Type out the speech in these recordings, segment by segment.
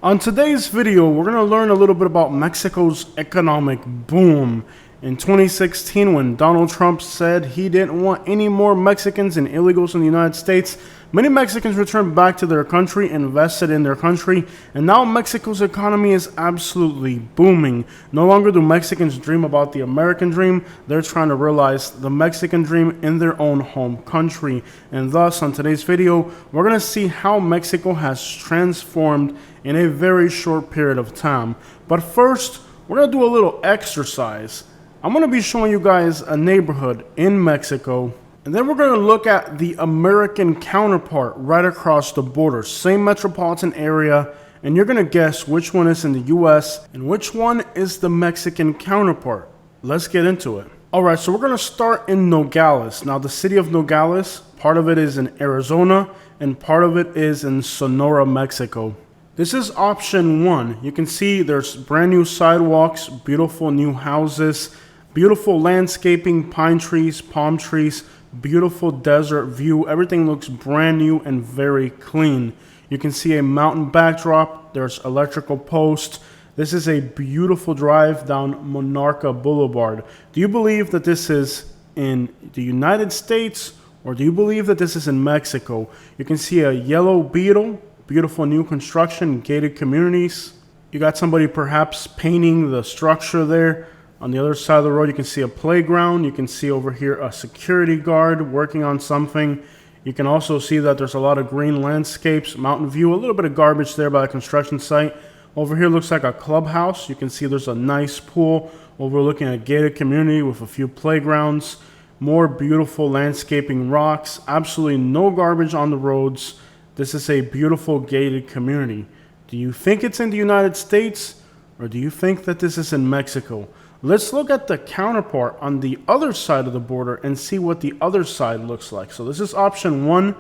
On today's video, we're going to learn a little bit about Mexico's economic boom. In 2016, when Donald Trump said he didn't want any more Mexicans and illegals in the United States, many Mexicans returned back to their country, invested in their country, and now Mexico's economy is absolutely booming. No longer do Mexicans dream about the American dream, they're trying to realize the Mexican dream in their own home country. And thus, on today's video, we're going to see how Mexico has transformed in a very short period of time. But first, we're going to do a little exercise. I'm going to be showing you guys a neighborhood in Mexico, and then we're going to look at the American counterpart right across the border, same metropolitan area, and you're going to guess which one is in the US and which one is the Mexican counterpart. Let's get into it. Alright, so we're going to start in Nogales. Now, the city of Nogales, part of it is in Arizona and part of it is in Sonora, Mexico. This is option one. You can see there's brand new sidewalks, beautiful new houses, beautiful landscaping, pine trees, palm trees, beautiful desert view. Everything looks brand new and very clean. You can see a mountain backdrop. There's electrical posts. This is a beautiful drive down Monarca Boulevard. Do you believe that this is in the United States or do you believe that this is in Mexico? You can see a yellow Beetle, beautiful new construction, gated communities. You got somebody perhaps painting the structure there. On the other side of the road, you can see a playground. You can see over here a security guard working on something. You can also see that there's a lot of green landscapes, mountain view, a little bit of garbage there by the construction site. Over here looks like a clubhouse. You can see there's a nice pool overlooking a gated community with a few playgrounds. More beautiful landscaping rocks. Absolutely no garbage on the roads. This is a beautiful gated community. Do you think it's in the United States or do you think that this is in Mexico? Let's look at the counterpart on the other side of the border and see what the other side looks like. So this is option one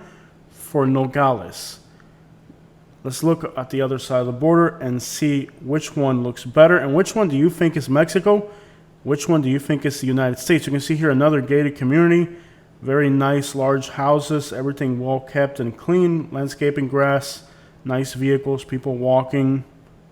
for Nogales. Let's look at the other side of the border and see which one looks better and which one do you think is Mexico? Which one do you think is the United States? You can see here another gated community. Very nice large houses, everything well kept and clean, landscaping, grass, nice vehicles, people walking.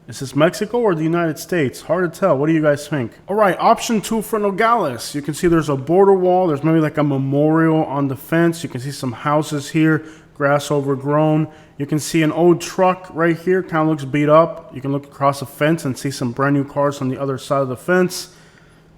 Is this Mexico or the United States? Hard to tell. What do you guys think? All right, option two for Nogales. You can see there's a border wall. There's maybe like a memorial on the fence. You can see some houses here, grass overgrown. You can see an old truck right here, kind of looks beat up. You can look across the fence and see some brand new cars on the other side of the fence.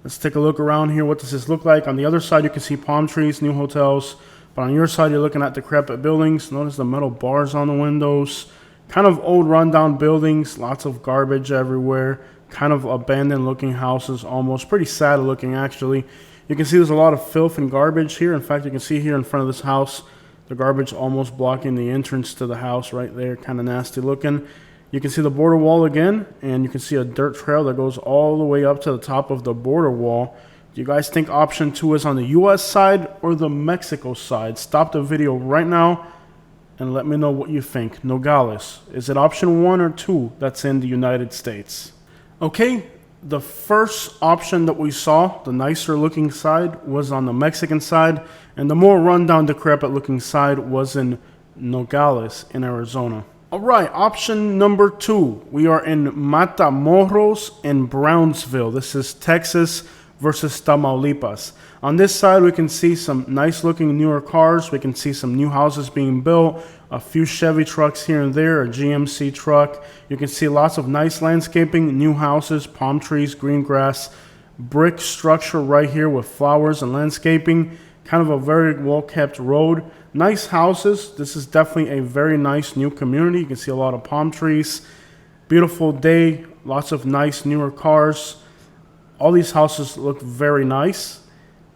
Let's take a look around here. What does this look like? On the other side, you can see palm trees, new hotels. But on your side, you're looking at decrepit buildings. Notice the metal bars on the windows. Kind of old rundown buildings, lots of garbage everywhere, kind of abandoned looking houses, almost pretty sad looking actually. You can see there's a lot of filth and garbage here. In fact, you can see here in front of this house, the garbage almost blocking the entrance to the house right there, kind of nasty looking. You can see the border wall again, and you can see a dirt trail that goes all the way up to the top of the border wall. Do you guys think option two is on the US side or the Mexico side? Stop the video right now and let me know what you think. Nogales, is it option one or two that's in the United States? Okay, the first option that we saw, the nicer looking side, was on the Mexican side, and the more rundown, decrepit looking side was in Nogales in Arizona. All right, option number two, we are in Matamoros and Brownsville. This is Texas versus Tamaulipas. On this side, we can see some nice looking newer cars. We can see some new houses being built, a few Chevy trucks here and there, a GMC truck. You can see lots of nice landscaping, new houses, palm trees, green grass, brick structure right here with flowers and landscaping. Kind of a very well kept road. Nice houses. This is definitely a very nice new community. You can see a lot of palm trees. Beautiful day, lots of nice newer cars. All these houses look very nice,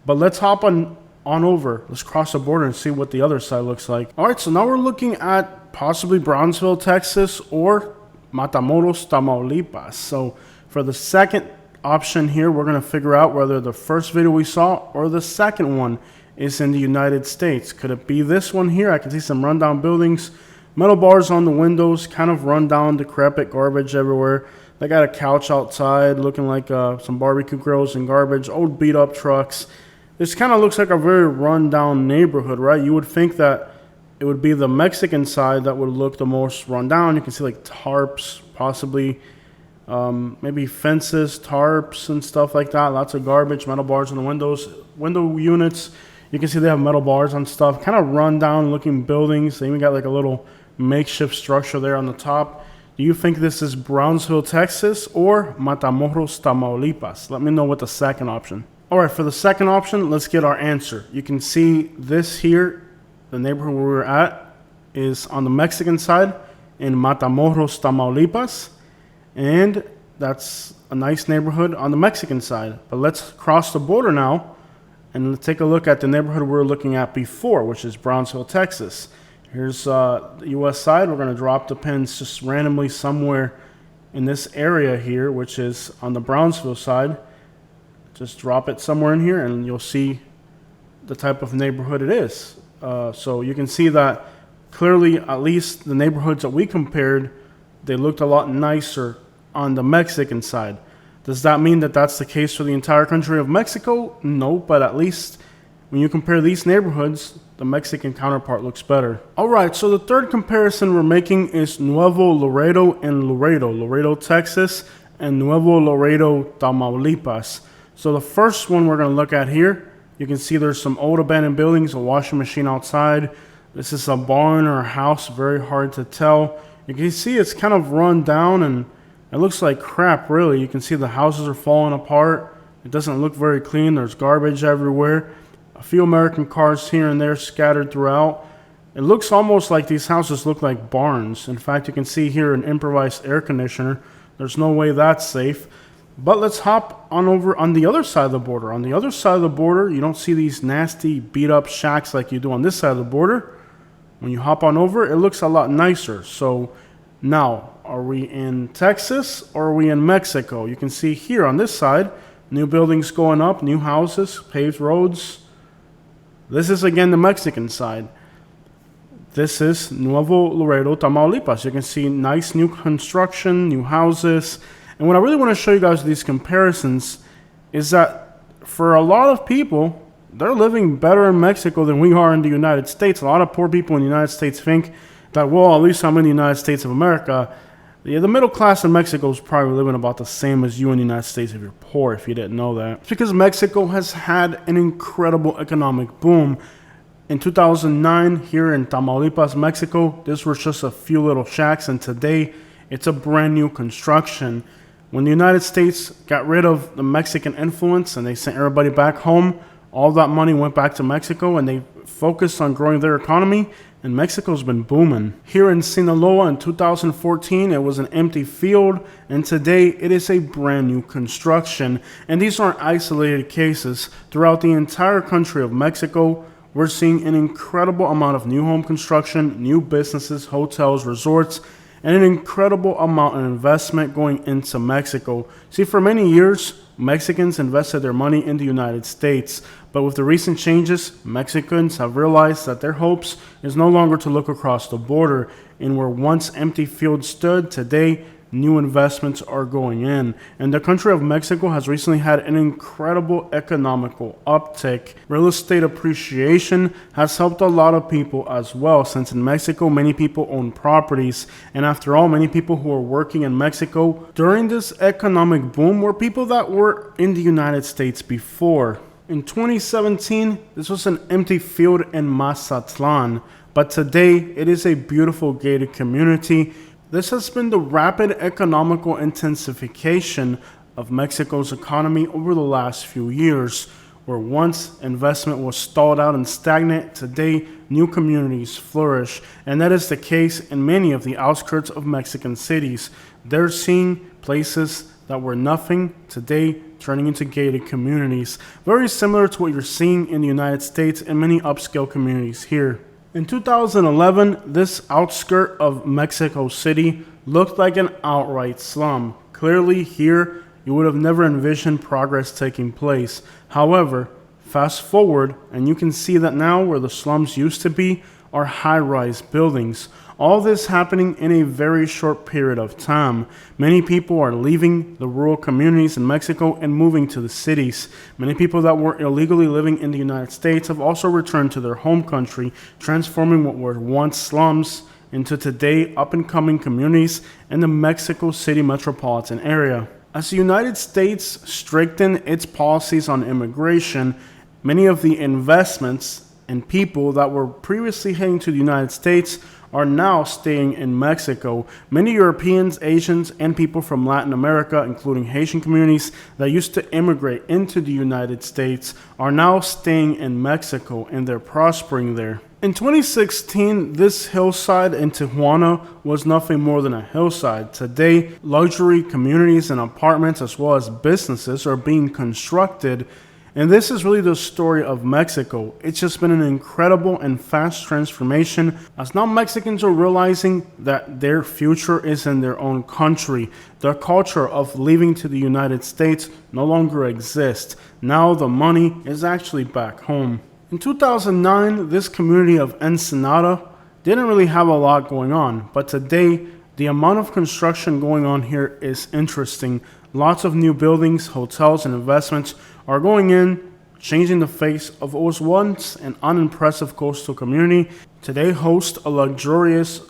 but let's hop on over. Let's cross the border and see what the other side looks like. All right, so now we're looking at possibly Brownsville, Texas, or Matamoros, Tamaulipas. So for the second option here, we're going to figure out whether the first video we saw or the second one is in the United States. Could it be this one here? I can see some rundown buildings, metal bars on the windows, kind of rundown, decrepit, garbage everywhere. They got a couch outside looking like some barbecue grills and garbage, old beat up trucks. This kind of looks like a very rundown neighborhood, right? You would think that it would be the Mexican side that would look the most run down. You can see like tarps, possibly maybe fences, tarps and stuff like that. Lots of garbage, metal bars on the windows, window units. You can see they have metal bars on stuff. Kind of run down looking buildings. They even got like a little makeshift structure there on the top. Do you think this is Brownsville, Texas or Matamoros, Tamaulipas? Let me know with the second option. All right, for the second option, let's get our answer. You can see this here, the neighborhood where we're at is on the Mexican side in Matamoros, Tamaulipas. And that's a nice neighborhood on the Mexican side. But let's cross the border now and let's take a look at the neighborhood we were looking at before, which is Brownsville, Texas. Here's the U.S. side. We're going to drop the pins just randomly somewhere in this area here, which is on the Brownsville side. Just drop it somewhere in here and you'll see the type of neighborhood it is. So you can see that clearly, at least the neighborhoods that we compared, they looked a lot nicer on the Mexican side. Does that mean that that's the case for the entire country of Mexico? No, but at least when you compare these neighborhoods, the Mexican counterpart looks better. All right, so the third comparison we're making is Nuevo Laredo and Laredo, Texas, and Nuevo Laredo, Tamaulipas. So the first one we're going to look at here, you can see there's some old abandoned buildings, a washing machine outside. This is a barn or a house, very hard to tell. You can see it's kind of run down and it looks like crap, really. You can see the houses are falling apart. It doesn't look very clean. There's garbage everywhere. A few American cars here and there scattered throughout. It looks almost like these houses look like barns. In fact, you can see here an improvised air conditioner. There's no way that's safe. But let's hop on over on the other side of the border. On the other side of the border, you don't see these nasty beat up shacks like you do on this side of the border. When you hop on over, it looks a lot nicer. So now, are we in Texas or are we in Mexico? You can see here on this side, new buildings going up, new houses, paved roads. This is again the Mexican side. This is Nuevo Laredo, Tamaulipas. You can see nice new construction, new houses. And what I really want to show you guys with these comparisons is that for a lot of people, they're living better in Mexico than we are in the United States. A lot of poor people in the United States think that, well, at least I'm in the United States of America. Yeah, the middle class in Mexico is probably living about the same as you in the United States if you're poor, if you didn't know that. It's because Mexico has had an incredible economic boom. In 2009, here in Tamaulipas, Mexico, this was just a few little shacks, and today it's a brand new construction. When the United States got rid of the Mexican influence and they sent everybody back home, all that money went back to Mexico and they focused on growing their economy, and Mexico's been booming. Here in Sinaloa in 2014, it was an empty field, and today it is a brand new construction. And these aren't isolated cases. Throughout the entire country of Mexico, we're seeing an incredible amount of new home construction, new businesses, hotels, resorts, and an incredible amount of investment going into Mexico. See, for many years, Mexicans invested their money in the United States. But with the recent changes, Mexicans have realized that their hopes is no longer to look across the border. And where once empty fields stood, today new investments are going in. And the country of Mexico has recently had an incredible economical uptick. Real estate appreciation has helped a lot of people as well, since in Mexico, many people own properties. And after all, many people who are working in Mexico during this economic boom were people that were in the United States before. In 2017, this was an empty field in Mazatlan, but today it is a beautiful gated community. This has been the rapid economical intensification of Mexico's economy over the last few years. Where once investment was stalled out and stagnant, today new communities flourish. And that is the case in many of the outskirts of Mexican cities. They're seeing places that were nothing today turning into gated communities. Very similar to what you're seeing in the United States and many upscale communities here. In 2011, this outskirt of Mexico City looked like an outright slum. Clearly here, you would have never envisioned progress taking place. However, fast forward and you can see that now where the slums used to be are high-rise buildings. All this happening in a very short period of time. Many people are leaving the rural communities in Mexico and moving to the cities. Many people that were illegally living in the United States have also returned to their home country, transforming what were once slums into today up-and-coming communities in the Mexico City metropolitan area. As the United States strengthened its policies on immigration, many of the investments and people that were previously heading to the United States are now staying in Mexico. Many Europeans, Asians, and people from Latin America, including Haitian communities that used to immigrate into the United States, are now staying in Mexico, and they're prospering there. In 2016, this hillside in Tijuana was nothing more than a hillside. Today, luxury communities and apartments as well as businesses are being constructed. And this is really the story of Mexico. It's just been an incredible and fast transformation, as now Mexicans are realizing that their future is in their own country. The culture of leaving to the United States no longer exists. Now the money is actually back home. In 2009, this community of Ensenada didn't really have a lot going on, but today the amount of construction going on here is interesting. Lots of new buildings, hotels, and investments are going in, changing the face of what was once an unimpressive coastal community. Today hosts a luxurious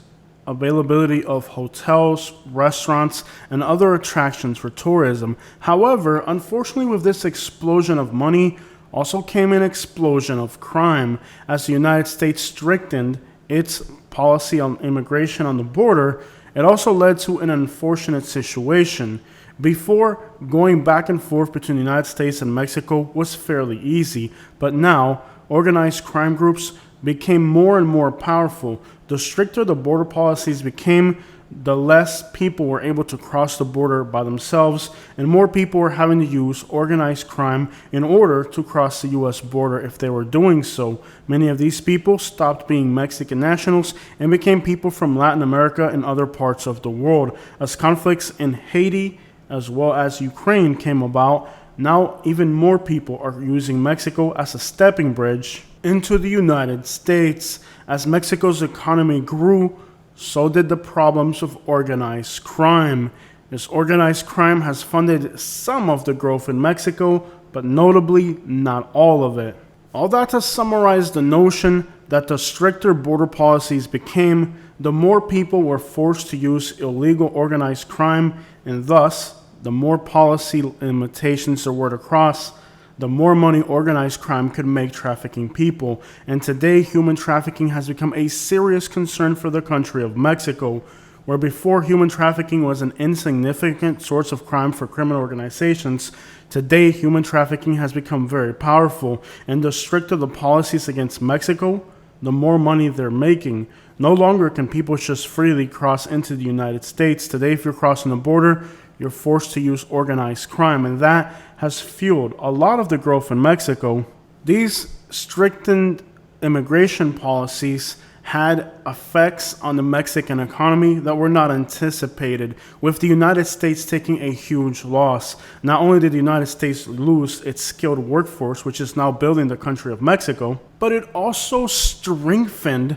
availability of hotels, restaurants, and other attractions for tourism. However, unfortunately, with this explosion of money also came an explosion of crime. As the United States strengthened its policy on immigration on the border, it also led to an unfortunate situation. Before, going back and forth between the United States and Mexico was fairly easy, but now organized crime groups became more and more powerful. The stricter the border policies became, the less people were able to cross the border by themselves, and more people were having to use organized crime in order to cross the U.S. border. If they were doing so, many of these people stopped being Mexican nationals and became people from Latin America and other parts of the world. As conflicts in Haiti as well as Ukraine came about, now even more people are using Mexico as a stepping bridge into the United States. As Mexico's economy grew, so did the problems of organized crime. This organized crime has funded some of the growth in Mexico, but notably not all of it. All that to summarize the notion that the stricter border policies became, the more people were forced to use illegal organized crime, and thus, the more policy limitations there were to cross, the more money organized crime could make trafficking people. And today, human trafficking has become a serious concern for the country of Mexico, where before human trafficking was an insignificant source of crime for criminal organizations. Today, human trafficking has become very powerful, and the stricter the policies against Mexico, the more money they're making. No longer can people just freely cross into the United States. Today, if you're crossing the border, you're forced to use organized crime, and that has fueled a lot of the growth in Mexico. These strictened immigration policies had effects on the Mexican economy that were not anticipated, with the United States taking a huge loss. Not only did the United States lose its skilled workforce, which is now building the country of Mexico, but it also strengthened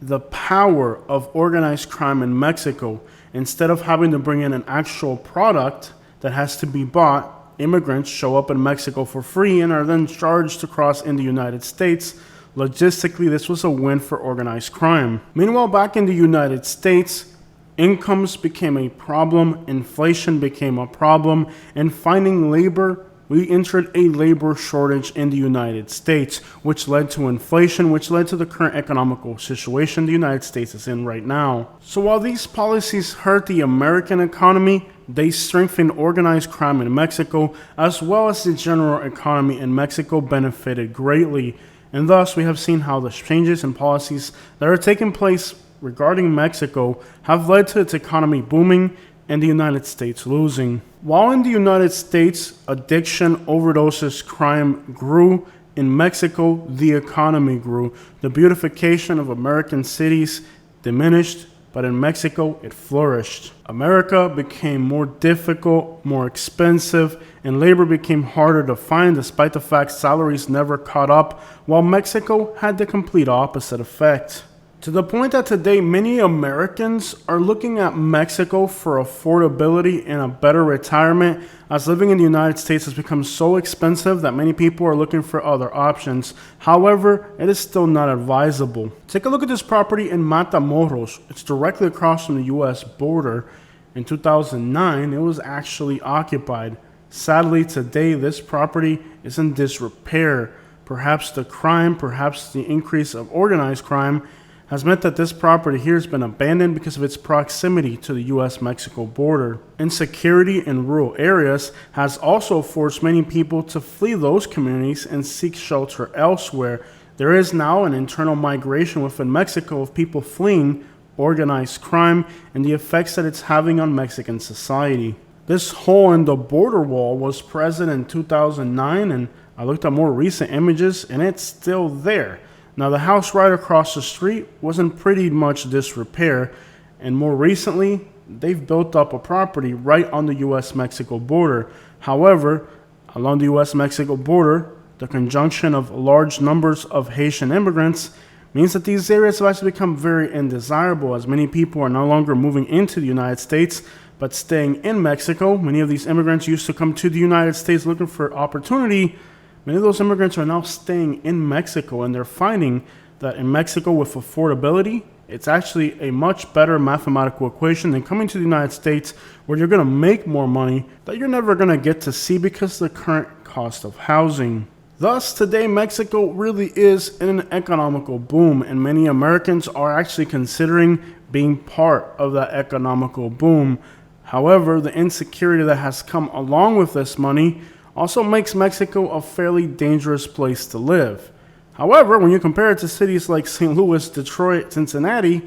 the power of organized crime in Mexico. Instead of having to bring in an actual product that has to be bought, immigrants show up in Mexico for free and are then charged to cross in the United States. Logistically, this was a win for organized crime. Meanwhile, back in the United States, incomes became a problem, inflation became a problem, and finding labor, we entered a labor shortage in the United States, which led to inflation, which led to the current economical situation the United States is in right now. So while these policies hurt the American economy, they strengthened organized crime in Mexico, as well as the general economy in Mexico benefited greatly. And thus, we have seen how the changes and policies that are taking place regarding Mexico have led to its economy booming and the United States losing. While in the United States, addiction, overdoses, crime grew, in Mexico, the economy grew. The beautification of American cities diminished, but in Mexico, it flourished. America became more difficult, more expensive, and labor became harder to find despite the fact salaries never caught up, while Mexico had the complete opposite effect. To the point that today many Americans are looking at Mexico for affordability and a better retirement, as living in the United States has become so expensive that many people are looking for other options. However, it is still not advisable. Take a look at this property in Matamoros. It's directly across from the US border. In 2009, it was actually occupied. Sadly, today this property is in disrepair. Perhaps the crime, perhaps the increase of organized crime has meant that this property here has been abandoned because of its proximity to the US-Mexico border. Insecurity in rural areas has also forced many people to flee those communities and seek shelter elsewhere. There is now an internal migration within Mexico of people fleeing organized crime and the effects that it's having on Mexican society. This hole in the border wall was present in 2009, and I looked at more recent images and it's still there. Now, the house right across the street was in pretty much disrepair, and more recently, they've built up a property right on the US-Mexico border. However, along the US-Mexico border, the conjunction of large numbers of Haitian immigrants means that these areas have actually become very undesirable, as many people are no longer moving into the United States, but staying in Mexico. Many of these immigrants used to come to the United States looking for opportunity. Many of those immigrants are now staying in Mexico, and they're finding that in Mexico, with affordability, it's actually a much better mathematical equation than coming to the United States, where you're going to make more money that you're never going to get to see because of the current cost of housing. Thus, today, Mexico really is in an economical boom, and many Americans are actually considering being part of that economical boom. However, the insecurity that has come along with this money also makes Mexico a fairly dangerous place to live. However, when you compare it to cities like St. Louis, Detroit, Cincinnati,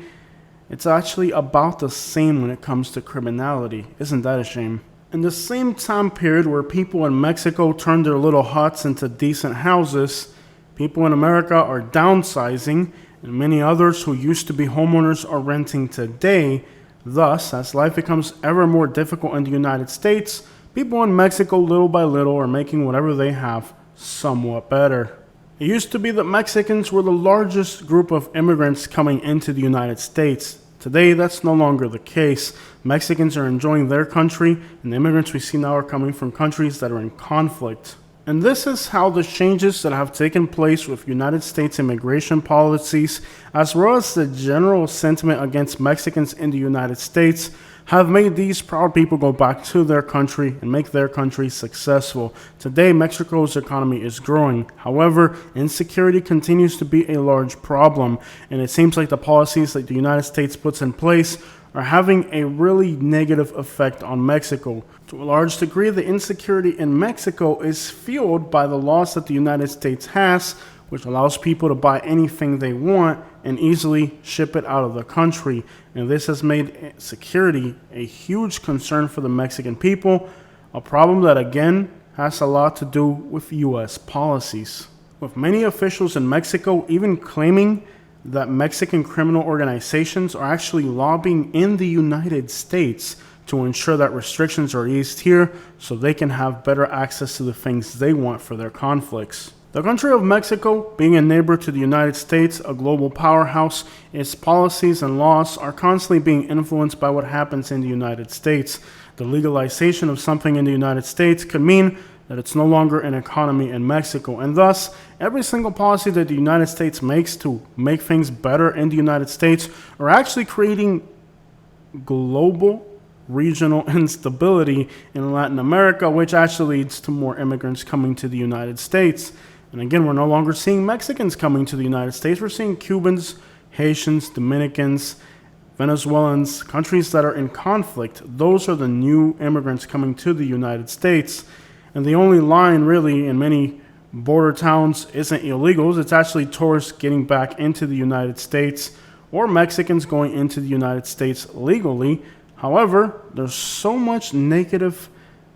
it's actually about the same when it comes to criminality. Isn't that a shame? In the same time period where people in Mexico turned their little huts into decent houses, people in America are downsizing, and many others who used to be homeowners are renting today. Thus, as life becomes ever more difficult in the United States, people in Mexico, little by little, are making whatever they have somewhat better. It used to be that Mexicans were the largest group of immigrants coming into the United States. Today, that's no longer the case. Mexicans are enjoying their country, and the immigrants we see now are coming from countries that are in conflict. And this is how the changes that have taken place with United States immigration policies, as well as the general sentiment against Mexicans in the United States, have made these proud people go back to their country and make their country successful. Today, Mexico's economy is growing. However, insecurity continues to be a large problem, and it seems like the policies that the United States puts in place are having a really negative effect on Mexico. To a large degree, the insecurity in Mexico is fueled by the laws that the United States has, which allows people to buy anything they want and easily ship it out of the country. And this has made security a huge concern for the Mexican people, a problem that again has a lot to do with U.S. policies. With many officials in Mexico even claiming that Mexican criminal organizations are actually lobbying in the United States to ensure that restrictions are eased here so they can have better access to the things they want for their conflicts. The country of Mexico, being a neighbor to the United States, a global powerhouse, its policies and laws are constantly being influenced by what happens in the United States. The legalization of something in the United States could mean that it's no longer an economy in Mexico, and thus every single policy that the United States makes to make things better in the United States are actually creating global regional instability in Latin America, which actually leads to more immigrants coming to the United States. And again, we're no longer seeing Mexicans coming to the United States. We're seeing Cubans, Haitians, Dominicans, Venezuelans, countries that are in conflict. Those are the new immigrants coming to the United States. And the only line really in many border towns isn't illegals. It's actually tourists getting back into the United States or Mexicans going into the United States legally. However, there's so much negative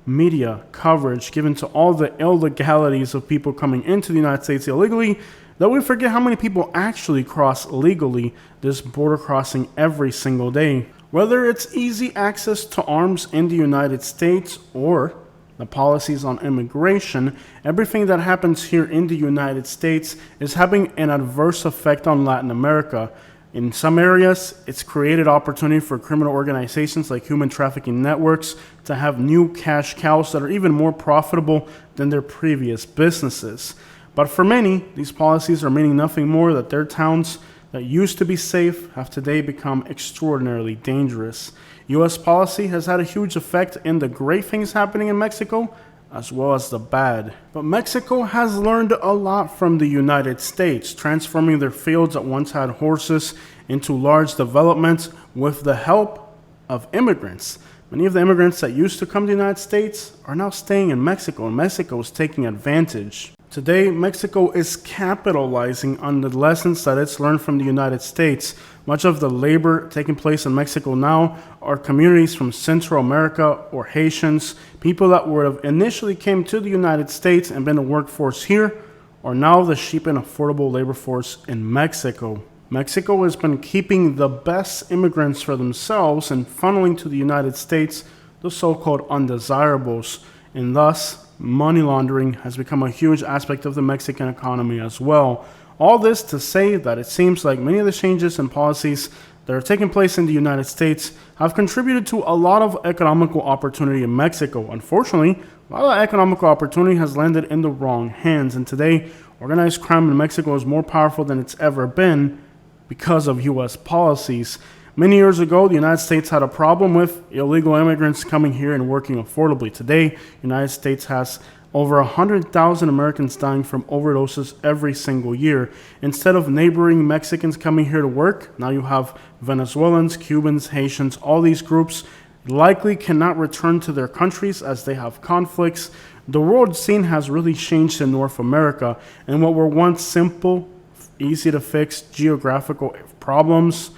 media coverage given to all the illegalities of people coming into the United States illegally that we forget how many people actually cross legally this border crossing every single day. Whether it's easy access to arms in the United States or the policies on immigration, everything that happens here in the United States is having an adverse effect on Latin America. In some areas, it's created opportunity for criminal organizations like human trafficking networks to have new cash cows that are even more profitable than their previous businesses. But for many, these policies are meaning nothing more that their towns that used to be safe have today become extraordinarily dangerous. U.S. policy has had a huge effect in the great things happening in Mexico, as well as the bad. But Mexico has learned a lot from the United States, transforming their fields that once had horses into large developments with the help of immigrants. Many of the immigrants that used to come to the United States are now staying in Mexico, and Mexico is taking advantage. Today, Mexico is capitalizing on the lessons that it's learned from the United States. Much of the labor taking place in Mexico now are communities from Central America or Haitians, people that would have initially came to the United States and been a workforce here, are now the cheap and affordable labor force in Mexico. Mexico has been keeping the best immigrants for themselves and funneling to the United States the so-called undesirables, and thus money laundering has become a huge aspect of the Mexican economy as well. All this to say that it seems like many of the changes and policies that are taking place in the United States have contributed to a lot of economical opportunity in Mexico. Unfortunately, a lot of that economical opportunity has landed in the wrong hands, and today, organized crime in Mexico is more powerful than it's ever been because of U.S. policies. Many years ago, the United States had a problem with illegal immigrants coming here and working affordably. Today, the United States has over 100,000 Americans dying from overdoses every single year. Instead of neighboring Mexicans coming here to work, now you have Venezuelans, Cubans, Haitians, all these groups likely cannot return to their countries as they have conflicts. The world scene has really changed in North America, and what were once simple, easy to fix geographical problems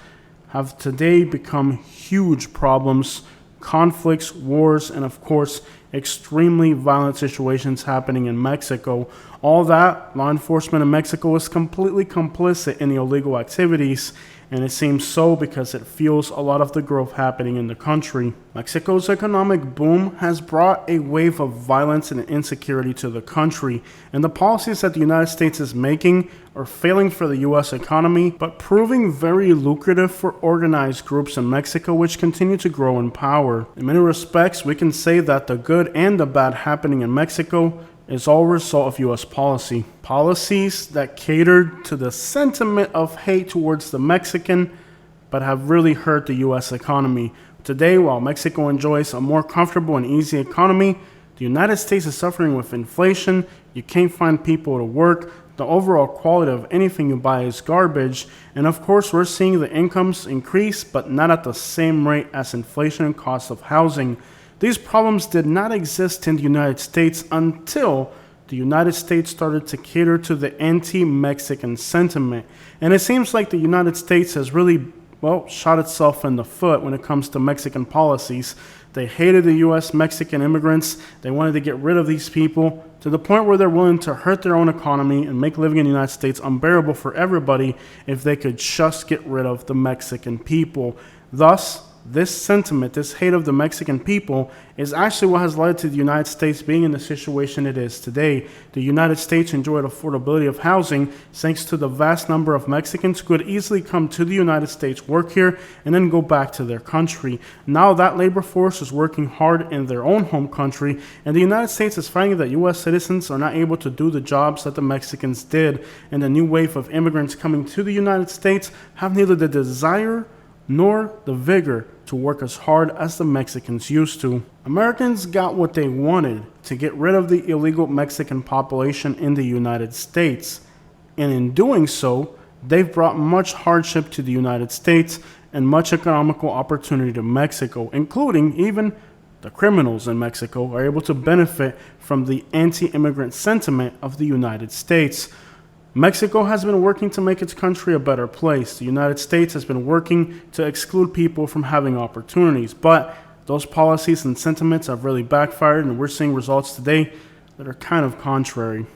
have today become huge problems, conflicts, wars, and of course, extremely violent situations happening in Mexico. All that, law enforcement in Mexico is completely complicit in the illegal activities, and it seems so because it fuels a lot of the growth happening in the country. Mexico's economic boom has brought a wave of violence and insecurity to the country, and the policies that the United States is making are failing for the U.S. economy, but proving very lucrative for organized groups in Mexico, which continue to grow in power. In many respects, we can say that the good and the bad happening in Mexico is all a result of U.S. policy. Policies that catered to the sentiment of hate towards the Mexican, but have really hurt the U.S. economy. Today, while Mexico enjoys a more comfortable and easy economy, the United States is suffering with inflation. You can't find people to work. The overall quality of anything you buy is garbage. And of course, we're seeing the incomes increase, but not at the same rate as inflation and cost of housing. These problems did not exist in the United States until the United States started to cater to the anti-Mexican sentiment. And it seems like the United States has really, shot itself in the foot when it comes to Mexican policies. They hated the U.S. Mexican immigrants. They wanted to get rid of these people to the point where they're willing to hurt their own economy and make living in the United States unbearable for everybody if they could just get rid of the Mexican people. Thus, this sentiment, this hate of the Mexican people, is actually what has led to the United States being in the situation it is today. The United States enjoyed affordability of housing thanks to the vast number of Mexicans who could easily come to the United States, work here, and then go back to their country. Now that labor force is working hard in their own home country, and the United States is finding that U.S. citizens are not able to do the jobs that the Mexicans did, and the new wave of immigrants coming to the United States have neither the desire nor the vigor to work as hard as the Mexicans used to. Americans got what they wanted, to get rid of the illegal Mexican population in the United States. And in doing so, they've brought much hardship to the United States and much economical opportunity to Mexico, including even the criminals in Mexico are able to benefit from the anti-immigrant sentiment of the United States. Mexico has been working to make its country a better place. The United States has been working to exclude people from having opportunities, but those policies and sentiments have really backfired, and we're seeing results today that are kind of contrary.